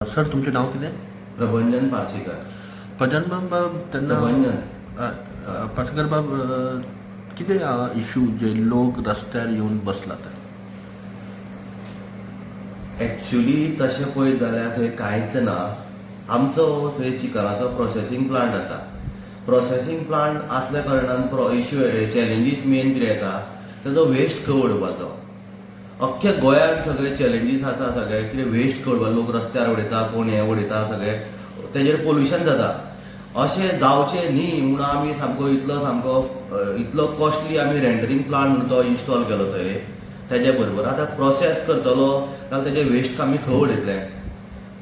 Sir तुमचे नाव कितें? प्रभंजन पार्सेकर. प्रभंजन बाब तेन्ना पार्सेकर बाब कितें इशू जे लोक रस्त्यार येवन बसलात? एक्चुअली तशें पळयत जाल्यार थंय कांयच ना. आमचो थंय चिकनाचो प्रोसेसींग प्लांट आसा. प्रोसेसींग प्लांट आसल्या कारणान इश्यू चॅलेंजीस मेन कितें येता, तेजो वेस्ट खंय उडोवपाचो. अख्ख्या गोंयांत सगळे चॅलेंजीस आसा. सगळे कितें वेस्ट खंय उडोवपाचो, लोक रस्त्यार उडयता, कोण हें उडयता, सगळे तेजेर पोल्युशन जाता. अशें जावचें न्ही म्हणून आमी इतलो कॉस्टली आमी रेंडरिंग प्लांट म्हणून तो इन्स्टॉल केलो थंय. तेजे बरोबर आतां प्रोसेस करतलो जाल्यार तेजे वेस्ट आमी खंय उडयतले,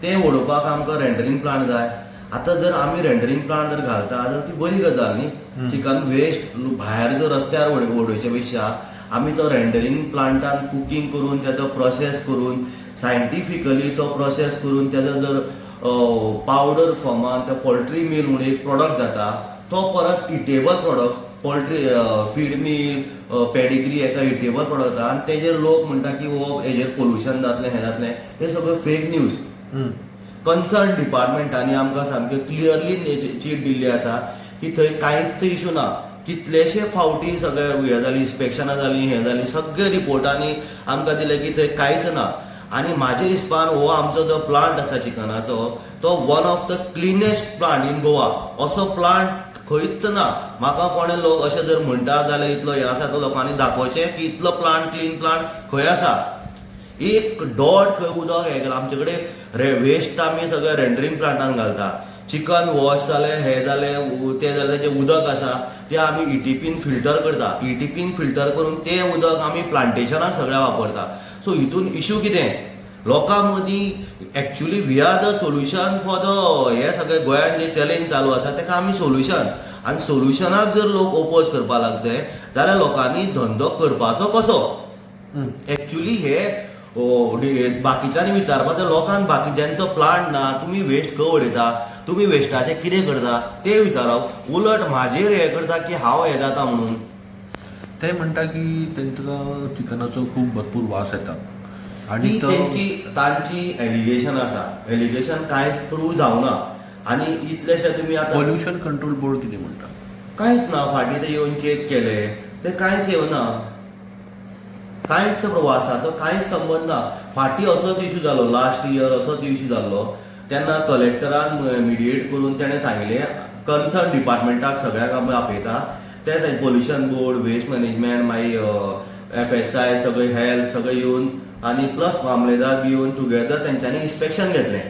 तें उडोवपाक आमकां रेंडरिंग प्लांट जाय. आतां जर आमी रेंडरिंग प्लांट जर घालता जाल्यार ती बरी गजाल न्ही. चिकन वेस्ट भायर जर रस्त्यार उडोवचे पेक्षा आमी तो रेंडरिंग प्लांटान कुकींग करून तेजो प्रोसेस करून सायंटिफिकली तो प्रोसेस करून तेजो जर पावडर फॉर्मान ते पोल्ट्री मील म्हणून एक प्रोडक्ट जाता, तो परत eatable product poultry feed meal pedigree एका इटेबल प्रोडक्ट जाता. आनी तेजेर लोक म्हणटा की हो हेजेर पोल्युशन जातलें, हें जातलें. हे सगळें फेक न्यूज. कन्सर्न डिपार्टमेंटांनी आमकां सामकें क्लियरली चीट दिल्ली आसा की थंय कांयच इशू ना. कितलेशे फावटी सगळे हें जाली, इन्स्पेक्शनां जालीं, हें जालीं, सगळे रिपोर्टांनी आमकां दिलें की थंय कांयच ना. आनी म्हाजे हिसपान हो आमचो जो प्लांट आसा चिकनाचो, तो one of the cleanest plant in Goa. असो प्लांट खंयच ना. म्हाका कोणे लोक अशें जर म्हणटा जाल्यार इतलो हें आसा तो लोकांनी दाखोवचें की इतलो प्लांट क्लीन प्लांट खंय आसा. एक डॉट खंय उदक हें केलां. आमचे कडेन वेस्ट आमी सगळे रेंडरिंग प्लांटान घालता. चिकन वॉश जालें, हें जालें, तें जालें, जें उदक आसा तें आमी इटीपीन फिल्टर करता. इटीपीन फिल्टर करून तें उदक आमी प्लांटेशनाक सगळ्या वापरता. सो हितून इशू कितें? लोकां मदीं actually we are the solution for the हे सगळे गोंयांत जे चॅलेंज चालू आसा तेका आमी सोल्युशन. आनी सोल्युशनाक जर लोक ओपोज करपाक लागले जाल्यार लोकांनी धंदो करपाचो कसो? एक्चुअली हे बाकीच्यांनी विचारपाचें. लोकांक बाकीच्यांचो प्लांट ना, तुमी वेस्ट खंय उडयता, तुमी वेस्टाचें कितें करता तें विचारप. उलट म्हाजेर हें करता की हांव हें जाता म्हणून. ते म्हणटा की तांकां चिकनाचो खूब भरपूर वास येता आनी तांची एलिगेशन आसा. एलिगेशन कांयच प्रूव जावना. आनी इतलेशे तुमी आतां पोल्युशन कंट्रोल बोर्ड कितें म्हणटा? कांयच ना. फाटीं ते येवन चेक केले, ते कांयच येवना. कांयच वासाचो कांयच संबंद ना. फाटीं असोच इशू जालो, लास्ट इयर असोच इशू जाल्लो. तेन्ना कलेक्टरान मिडिएट करून ताणें सांगलें कन्सर्न डिपार्टमेंटाक सगळ्याक आमी आपयता. ते पोल्युशन बोर्ड, वेस्ट मॅनेजमेंट, मागीर FSI, सगळे हेल्थ सगळे येवन आनी प्लस मामलेदार बी येवन टुगेदर तेंच्यांनी इन्स्पेक्शन घेतलें.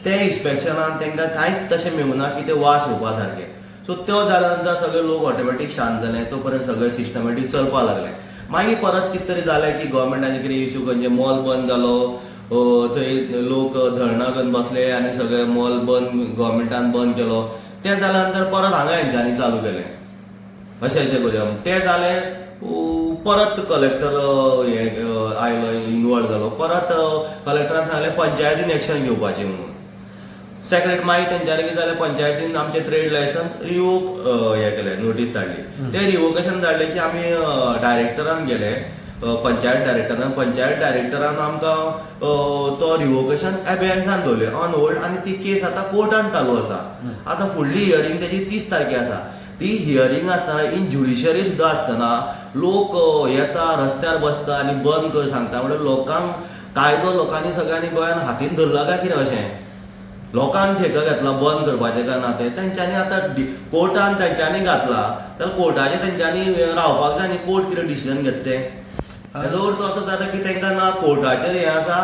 ते इन्स्पेक्शनान तांकां कांयच तशें मेळूना की ते वास येवपा सारकें. सो त्यो जाल्या नंतर सगळे लोक ऑटोमॅटीक शांत जाले. तो पर्यंत सगळें सिस्टमॅटीक चलपाक लागलें. मागीर परत कितें तरी जालें की गव्हर्मेंटाचे कितें इशू खंयचे मॉल बंद जालो, थंय लोक धरणां करून बसले आनी सगळे मॉल बंद गव्हर्मेंटान बंद केलो. तें जाल्या नंतर परत हांगा हेंच्यांनी चालू केलें अशें करून. तें जालें परत कलेक्टर आयलो, इनवॉल्व जालो. परत कलेक्टरान सांगलें पंचायतीन एक्शन घेवपाचें म्हणून. सेक्रेट मागीर तेंच्यांनी कितें जालें, पंचायतीन आमचें ट्रेड लायसन्स रिवोक हें केलें, नोटीस धाडली. तें रिवोकेशन धाडलें की आमी डायरेक्टरान गेले, पंचायत डायरेक्टरान आमकां तो रिवोकेशन एबेन्सान दवरलें ऑन होल्ड. आनी ती केस आतां कोर्टान चालू आसा. आतां फुडली हियरींग तेजी 30 तारखेर आसा. ती हियरींग आसतना इन ज्युडिशरी सुद्दां आसतना लोक येता, रस्त्यार बसता आनी बंद कर सांगता. म्हणजे लोकांक कायदो लोकांनी सगळ्यांनी गोंयांत हातीन धरला काय कितें अशें? लोकांक ठेका घेतला बंद करपाचें काय ना तें तेंच्यांनी आतां कोर्टान तेंच्यांनी घातला जाल्यार कोर्टाचेर तेंच्यांनी रावपाक जाय न्ही. कोर्ट कितें डिसिजन घेता तें. हेजो अर्थ असो जाता की तांकां ना कोर्टाचेर हें आसा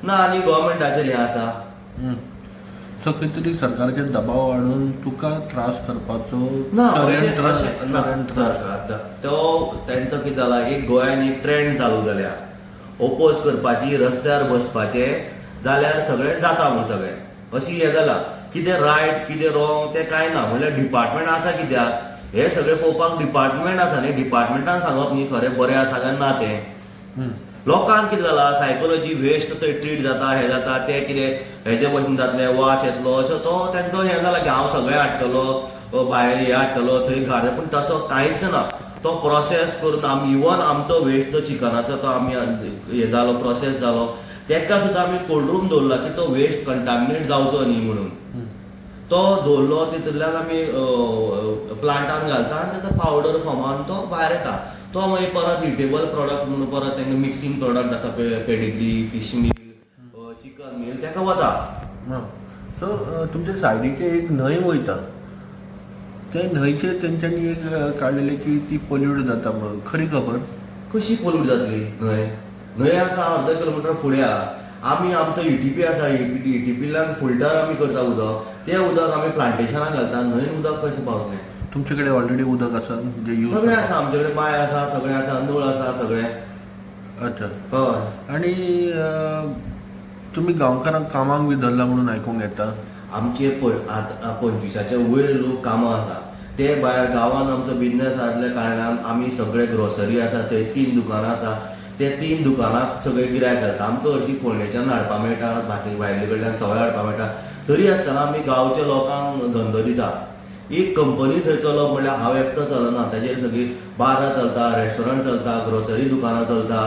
ना आनी गव्हर्मेंटाचेर हें आसा. सो खंय तरी सरकाराचेर दबाव हाडून तुका त्रास करपाचो ना. तो तेंचो कितें जाला, एक गोंयान एक ट्रेंड चालू जाल्या ओपोज करपाची, रस्त्यार बसपाचे जाल्यार सगळें जाता म्हूण सगळें अशी हें जाला. कितें रायट कितें रॉंग तें कांय ना. म्हणल्यार डिपार्टमेंट आसा कित्याक हे सगळें पळोवपाक डिपार्टमेंट आसा न्ही. डिपार्टमेंटान सांगप न्ही खरें बरें आसा काय ना तें. लोकांक कितें जाला, सायकोलॉजी वेस्ट थंय ट्रीट जाता, हें जाता, तें कितें हेजे भशेन जातलें, वास येतलो अशें तो तेंचो हें जाला की हांव सगळें हाडटलो, भायर हें हाडटलो, थंय घाल. पूण तसो कांयच ना. तो प्रोसेस करून आमी इवन आमचो वेस्ट जो चिकनाचो तो आमी हें जालो, प्रोसेस जालो, तेका सुद्दां आमी कोल्ड रूम दवरला की तो वेस्ट कंटामिनेट जावचो न्ही म्हणून. तो दवरलो तितूंतल्यान आमी प्लांटान घालता आनी ताका पावडर फॉर्मान तो भायर येता. तो मागीर परत हिटेबल प्रॉडक्ट म्हणून परत तांकां मिक्सिंग प्रॉडक्ट आसा पळय, pedigree, fish meal, chicken meal, ताका वता. सो तुमच्या सायडीचे एक न्हंय वयता, ते न्हंयचे तेंच्यांनी एक काडलेले की ती पोल्यूट जाता म्हणून, खरी खबर? कशी पोल्यूट जातली न्हंय? न्हंय आसा अर्द किलोमिटर फुडें आमी आमचो ईटीपी आसा, ईटीपींतल्यान फिल्टर आमी करता उदक, तें उदक आमी प्लांटेशनाक घालता. न्हंयन उदक कशें पावतलें? तुमचे कडेन ऑलरेडी उदक आसा जे यूज? सगळें आसा, आमचे कडेन बांय आसा, सगळें आसा, नळ आसा, सगळें. अच्छा. हय. आनी तुमी गांवकारांक कामाक बी धरला म्हणून आयकूंक येता. आमचे 25च्या वयर लोक कामां आसा. ते भायर गांवांत आमचो बिझनेस आसल्या कारणान आमी सगळे ग्रोसरी आसा थंय 3 दुकानां आसा, ते 3 दुकानाक सगळे गिरायक घालता. आमकां हरशीं फोंडेच्यान हाडपा मेळटा, बाकी भायले कडल्यान सवाय हाडपा मेळटा. तरी आसतना आमी गांवच्या लोकांक धंदो दिता. एक कंपनी थंय चलप म्हणल्यार हांव एकटो चलना, ताजेर सगळीं बारां चलता, रेस्टॉरंट चलता, ग्रोसरी दुकानां चलता,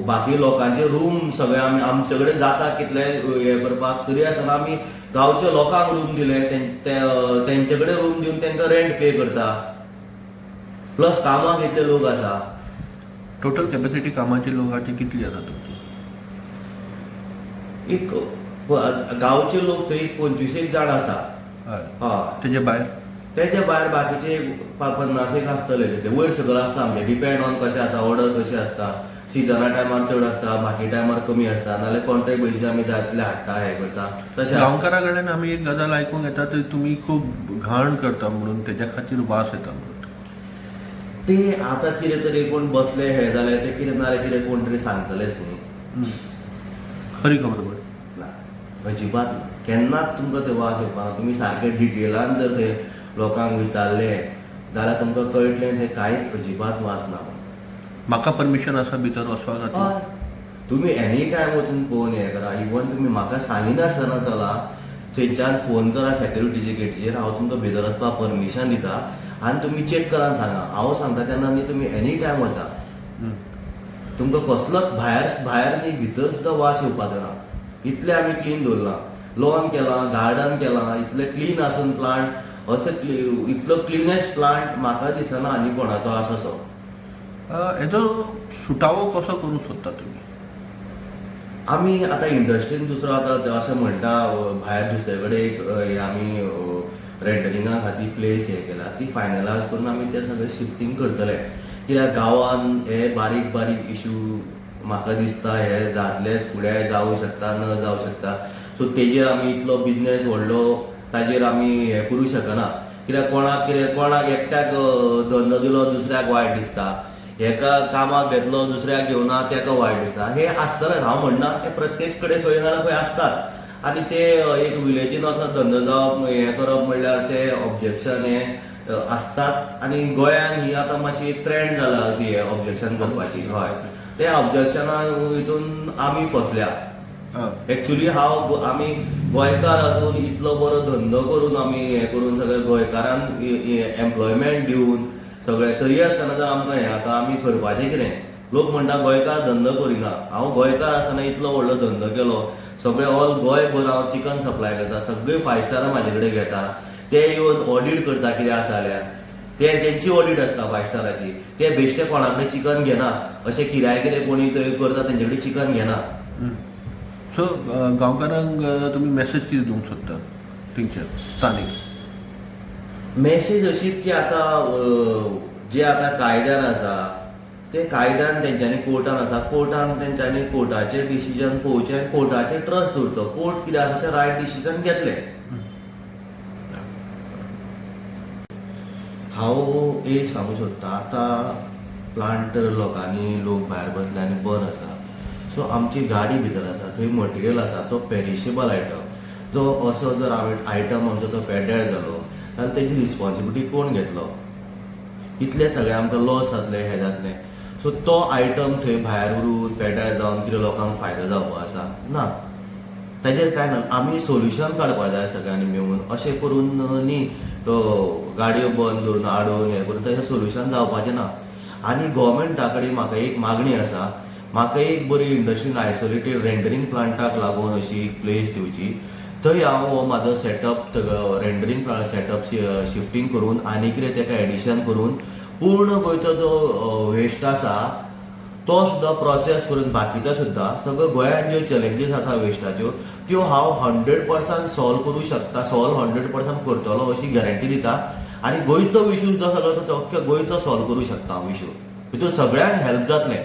बाकी लोकांचे रूम सगळे आमचे कडेन जाता कितले हे करपाक. तरी आसतना आमी गांवच्या लोकांक रूम दिले, तेंचे कडेन रूम दिवन तांकां रेंट पे करता. प्लस कामाक इतले लोक आसा. टोटल कॅपॅसिटी कामाची लोकांची कितली आसा तुमची? एक गांवचे लोक थंय 25 जाण आसा. हय. तेजे भायर? तेजे भायर बाकीचे 50 आसतले. ते वयर सकयल आसता आमचे, डिपेंड ऑन कशें आसता, ऑर्डर कशी आसता. सिजना टायमार चड आसता, बाकी टायमार कमी आसता, नाल्यार कॉन्ट्रॅक्ट बेसीस आमी जाय तितले हाडटा, हे करता तशें. गांवकारा कडल्यान आमी एक गजाल आयकूंक येता ती तुमी खूब घाण करता म्हणून, तेच्या खातीर वास येता म्हणून. ते आतां कितें तरी कोण बसले हे जाले, ते कितें नाल्यार कितें कोण तरी सांगतलेच न्ही. खरी खबर पड ना, अजिबात ना. केन्नाच तुमकां ते वास येवपाना. तुमी सारके डिटेलान जर थंय लोकांक विचारले जाल्यार तुमकां कळटलें थंय कांयच अजिबात वास ना. म्हाका परमिशन आसा भितर वचपा खातीर? हय. तुमी एनी टायम वचून पळोवन हे करा. इवन तुमी म्हाका सांगिनासतना चला, थंयच्यान फोन करा सॅक्युरिटीचे गेटीचेर, हांव तुमकां भितर वचपाक परमिशन दिता आनी तुमी चॅक करान सांगा. हांव सांगता तेन्ना न्ही तुमी एनी टायम वचा. तुमकां कसलोच भायर न्ही भितर सुद्दां वास येवपाचो ना. इतलें आमी क्लीन दवरलां. लॉन केलां, गार्डन केलां, इतलें क्लीन आसून प्लांट, असो इतलो क्लिनेस्ट प्लांट म्हाका दिसना आनी कोणाचो आसोसो. हेजो सुटावो कसो करूंक सोदता तुमी? आमी आतां इंडस्ट्रीन दुसरो आतां अशें म्हणटा, भायर दुसरे कडेन एक आमी रेंटरिंगा खातीर प्लेस हे केला, ती फायनलायज करून आमी ते सगळे शिफ्टिंग करतले. कित्याक गांवान हे बारीक बारीक इश्यू म्हाका दिसता हे जातलेच, फुडें जावं शकता, न जावं शकता. सो तेजेर आमी इतलो बिझनेस व्हडलो ताजेर आमी हे करूं शकना. कित्याक कोणाक एकट्याक धंदो दिलो दुसऱ्याक वायट दिसता, हेका कामाक घेतलो दुसऱ्याक घेवना तेका वायट दिसता. हे आसतलें, हांव म्हणना, हे प्रत्येक कडेन खंय ना खंय आसतात. आनी ते एक विलेजीन असो धंदो जावप हे करप म्हणल्यार ते ऑब्जेक्शन हे आसतात. आनी गोंयान ही आतां मातशी एक ट्रेंड जाला अशी हे ऑब्जेक्शन करपाची. हय, ते ऑब्जेक्शना हितून आमी फसल्या. एक्चुअली आमी गोंयकार आसून इतलो बरो धंदो करून आमी हे करून सगळे गोंयकारांक एम्प्लॉयमेंट दिवन सगळे, तरी आसतना जर आमकां हें आतां आमी करपाचें कितें? लोक म्हणटा गोंयकार धंदो करिना. हांव गोंयकार आसतना इतलो व्हडलो धंदो केलो, सगळे ऑल गोंयभर हांव चिकन सप्लाय करता, सगळे 5 स्टारां म्हाजे कडेन घेता. ते येवन ऑडीट करता कितें आसा जाल्यार. ते तेंची ऑडीट आसता 5 स्टाराची. ते बेश्टे कोणा कडेन चिकन घेना, अशें किराय कितें कोणी थंय करता तेंचे कडेन चिकन घेना. सो गांवकारांक तुमी मॅसेज कितें दिवंक सोदता थंयच्या स्थानीक? मॅसेज अशीच की आतां जे आतां कायद्यान आसा ते कायद्यान तेंच्यांनी कोर्टान आसा, कोर्टान तेंच्यांनी कोर्टाचें डिसिजन पळोवचें आनी कोर्टाचेर ट्रस्ट दवरचो. कोर्ट कितें आसा तें रायट डिसिजन घेतलें. हांव एक सांगूंक सोदतां, आतां प्लांट लोकांनी लोक भायर बसले आनी बंद आसा. सो आमची गाडी भितर आसा, थंय मटेरियल आसा तो पेरिशेबल आयटम. जो असो जर आयटम आमचो तो पेड्ड्यार जालो जाल्यार तेजी रिस्पॉन्सिबिलिटी कोण घेतलो? इतले सगळे आमकां लॉस जातले, हे जातलें. सो तो आयटम थंय भायर उरून पेड्ड्यार जावन कितें लोकांक फायदो जावपा आसा? ना, ताजेर कांय ना. आमी सोल्युशन काडपा जाय सगळ्यांनी मेळून. अशें करून न्ही तो गाडयो बंद दवरून हाडून हे करून ताजें सोल्युशन जावपाचें ना. आनी गोवोरमेंटा कडेन म्हाका एक मागणी आसा, म्हाका एक बरी इंडस्ट्रीन आयसोलेटेड रेंडरिंग प्लांटाक लागून अशी एक प्लेस दिवची. थंय हांव हो म्हाजो सेटअप रेंडरिंग सेटअप शिफ्टिंग करून आनी कितें ताका एडिशन करून पूर्ण गोंयचो जो वेस्ट आसा तो सुद्दां प्रोसेस करून बाकीचो सुद्दां सगळ्यो गोंयांत ज्यो चॅलेंजीस आसा वेस्टाच्यो त्यो हांव 100% सॉल्व करूं शकता, सॉल्व 100% करतलो अशी गॅरंटी दिता. आनी गोंयचो इशू जो आसा तो अख्ख्या गोंयचो सॉल्व करूं शकता हांव इशू. भितर सगळ्यांक हेल्प जातलें.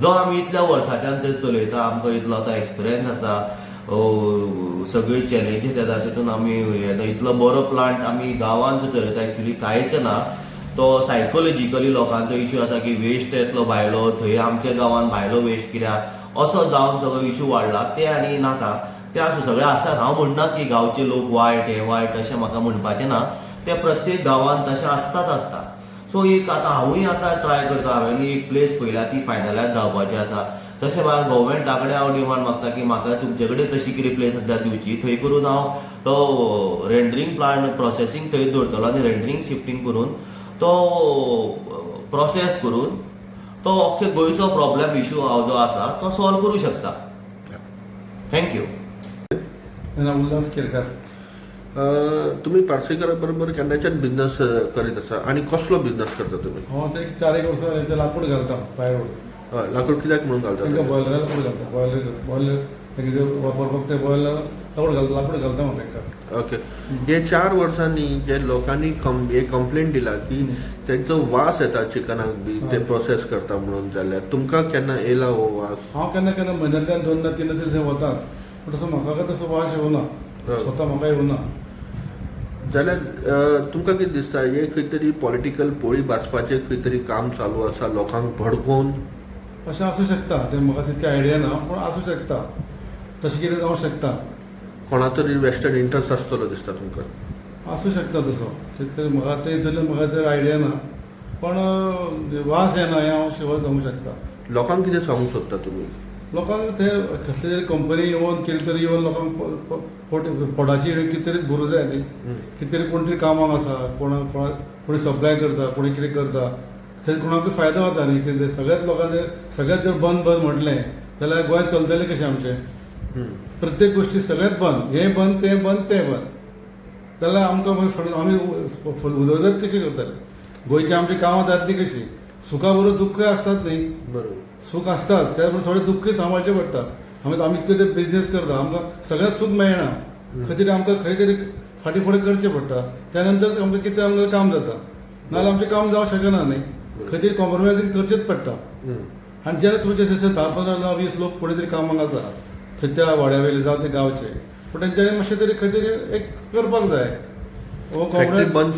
जो आमी इतल्या वर्सांच्यान थंय चलयता, आमकां इतलो आतां एक्सपिरियन्स आसा, सगळी चॅलेंजीस येता तितून आमी इतलो बरो प्लांट आमी गांवांत जो चलयता एक्चुली कांयच ना. तो सायकोलॉजिकली लोकांचो इशू आसा की वेस्ट येतलो भायलो, थंय आमच्या गांवांत भायलो वेस्ट कित्याक असो जावन सगळो इशू वाडला ते आनी नाका. ते आसूं सगळें आसतात. हांव म्हणना की गांवचे लोक वायट हे वायट अशें म्हाका म्हणपाचें ना. ते प्रत्येक गांवांत तशें आसता. सो एक आतां हांवूय आतां ट्राय करता. हांवें एक प्लेस पयल्या ती फायनलायज जावपाची आसा. तशें भायर गव्हर्मेंटा कडेन हांव डिमांड मागता की म्हाका तुमचे कडेन तशी कितें प्लेस आसा दिवची. थंय करून हांव तो रेंडरिंग प्लांट प्रोसेसींग थंय दवरतलो आनी रेंडरिंग शिफ्टिंग करून तो प्रोसेस करून तो अख्खे गोंयचो प्रॉब्लेम इशू जो आसा तो सॉल्व करूं शकता. थँक्यू. उल्हास केरकार. तुम्ही पार्सेकरा बरोबर केन्नाच्यान बिझनस करीत आसा आनी कसलो बिझनस करता तुमी? हांव ते 4 वर्सां ते लाकूड घालता भायर. लाकूड कित्याक म्हणून तांकां घालता? बॉयलरा लाकूड घालता. बॉयलर तेंगे वापरपाक ते बॉयलर लाकूड घालता हांव तांकां. ओके. हे 4 वर्सांनी जे लोकांनी एक कंप्लेंट दिला की त्यांचो वास येता चिकनाक बी ते प्रोसेस करता म्हणून, जाल्यार तुमकां केन्ना येयला हो वास? हांव केन्ना केन्ना म्हयन्यांतल्यान 2-3 दीस थंय वतात, पूण तसो म्हाका तसो वास येवना. स्वता म्हाका येवना. जाल्यार तुमकां कितें दिसता हे खंय तरी पॉलिटिकल पोळी भाजपाचें खंय तरी काम चालू आसा लोकांक भडकोवन? अशें आसूं शकता. ते म्हाका तितकी आयडिया ना, पूण आसूं शकता. तशें कितें जावंक शकता. कोणा तरी वेस्टर्न इंट्रस्ट आसतलो दिसता तुमकां? आसूं शकता तसो. कितें तरी म्हाका ते हितूंतल्यान म्हाका तर आयडिया ना, पण वास येना हें हांव शुअर जावंक शकता. लोकांक कितें सांगूंक सोदता तुमी? लोकांक ते कसले तरी कंपनी येवन कितें तरी येवन लोकांक पोटाची कितें तरी भरूं जाय न्ही. कितें तरी कोण तरी कामाक आसा, कोणी सप्लाय करता, कोणी कितें करता, थंय कोणाकूय फायदो जाता न्ही. कितें सगळ्याच लोकांचे सगळ्यात जर बंद म्हटलें जाल्यार गोंय चलतलें कशें आमचें? प्रत्येक गोश्टी सगळ्यात बंद, हें बंद तें बंद तें बंद जाल्यार आमकां आमी उदरगत कशी करतले? गोंयची आमची कामां जातली कशी? सुखा बरोबर दुख्खय आसतात न्ही. बरोबर. सूख आसताच, त्या बरोबर थोडें दुख्खय सांबाळचें पडटा. आमी कितें बिझनेस करता, आमकां सगळ्यात सूख मेळना. खंय तरी आमकां खंय तरी फाटीं फुडें करचें पडटा. त्या नंतर आमकां कितें आमकां काम जाता, नाजाल्यार आमचें काम जावंक शकना न्ही. खंय तरी कॉम्प्रोमायजींग करचेंच पडटा. आनी जेन्ना तुमचे 10-15-20 लोक फुडें तरी कामाक आसा, थंय त्या वाड्या वयले जावं ते गांवचे, पूण तेंच्यांनी मातशें तरी खंय तरी एक करपाक जाय.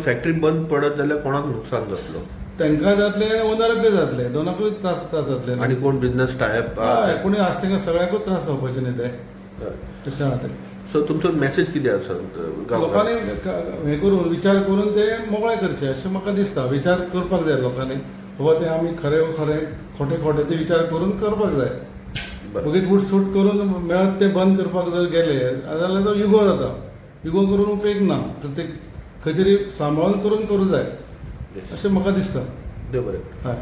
फॅक्टरी बंद पडत जाल्यार कोणाक नुकसान जातलो? तांकां जातलें आनी ओनराकूय जातलें. दोनाकूय त्रास जातले. आनी कोण बिझनस टायप कोणी आसा तांकां सगळ्यांकूच त्रास जावपाचे न्ही ते. तशें आसा तें. सो तुमचो मेसेज कितें आसा लोकांनी हें करून विचार करून ते मोकळे करचे अशें म्हाका दिसता. विचार करपाक जाय लोकांनी. बाबा ते आमी खरें खोटें ते विचार करून करपाक जाय. उगीच उठसूट करून मेळत ते बंद करपाक जर गेले जाल्यार तो युगो जाता. युगो करून उपेग ना. प्रत्येक खंय तरी सांबाळून करूं जाय अशें म्हाका दिसता. देव बरें. हय.